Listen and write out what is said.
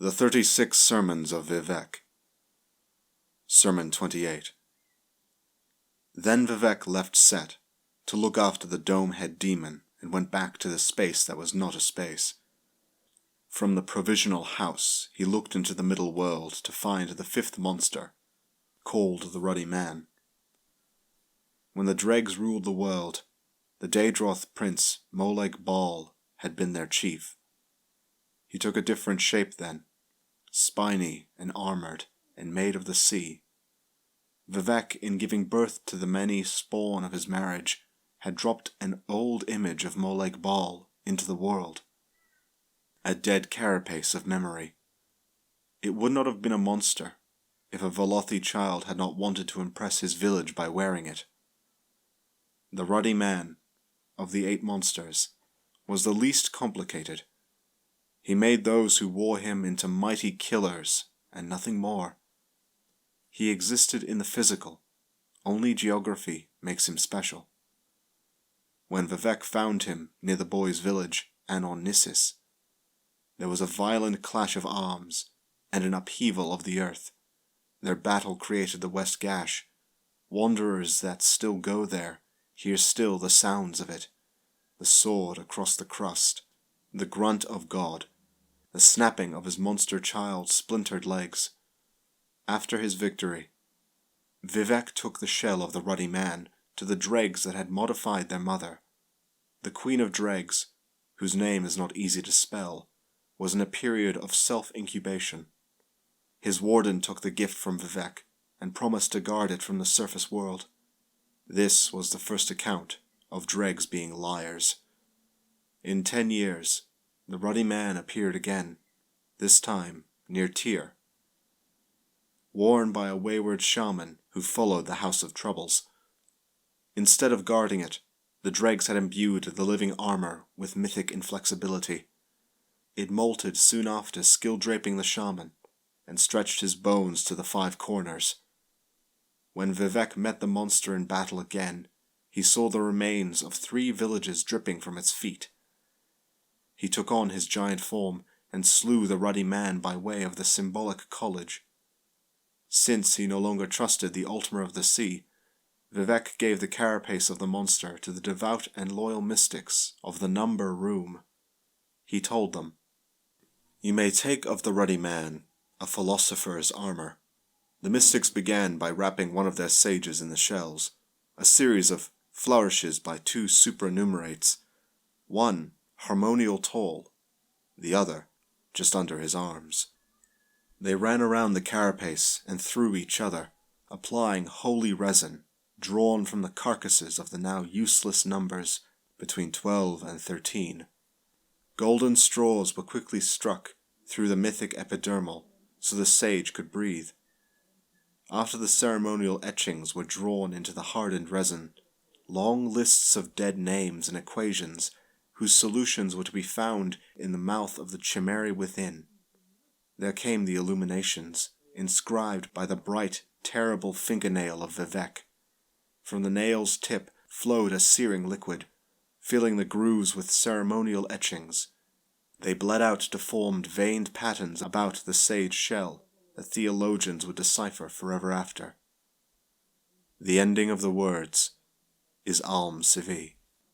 The 36 Sermons of Vivec. Sermon 28. Then Vivec left Set to look after the dome-head demon and went back to the space that was not a space. From the provisional house he looked into the middle world to find the fifth monster, called the Ruddy Man. When the dregs ruled the world, the Daedroth prince Molag Bal had been their chief. He took a different shape then, spiny and armoured and made of the sea. Vivec, in giving birth to the many spawn of his marriage, had dropped an old image of Molag Bal into the world, a dead carapace of memory. It would not have been a monster if a Velothi child had not wanted to impress his village by wearing it. The Ruddy Man, of the 8 monsters, was the least complicated. He made those who wore him into mighty killers, and nothing more. He existed in the physical. Only geography makes him special. When Vivec found him near the boy's village, and on Nissus, there was a violent clash of arms, and an upheaval of the earth. Their battle created the West Gash. Wanderers that still go there hear still the sounds of it. The sword across the crust, the grunt of God, the snapping of his monster child's splintered legs. After his victory, Vivec took the shell of the Ruddy Man to the dregs that had modified their mother. The Queen of Dregs, whose name is not easy to spell, was in a period of self-incubation. His warden took the gift from Vivec and promised to guard it from the surface world. This was the first account of dregs being liars. In 10 years, the Ruddy Man appeared again, this time near Tyr. Worn by a wayward shaman who followed the House of Troubles. Instead of guarding it, the dregs had imbued the living armor with mythic inflexibility. It molted soon after skill-draping the shaman, and stretched his bones to the 5 corners. When Vivec met the monster in battle again, he saw the remains of 3 villages dripping from its feet. He took on his giant form and slew the Ruddy Man by way of the symbolic college. Since he no longer trusted the Ultima of the Sea, Vivec gave the carapace of the monster to the devout and loyal mystics of the Number Room. He told them, "You may take of the Ruddy Man a philosopher's armor." The mystics began by wrapping one of their sages in the shells, a series of flourishes by 2 supernumerates, one harmonial tall, the other just under his arms. They ran around the carapace and through each other, applying holy resin, drawn from the carcasses of the now useless numbers between 12 and 13. Golden straws were quickly struck through the mythic epidermal so the sage could breathe. After the ceremonial etchings were drawn into the hardened resin, long lists of dead names and equations whose solutions were to be found in the mouth of the chimera within. There came the illuminations, inscribed by the bright, terrible fingernail of Vivec. From the nail's tip flowed a searing liquid, filling the grooves with ceremonial etchings. They bled out deformed, veined patterns about the sage shell that theologians would decipher forever after. The ending of the words is Alm Sivi.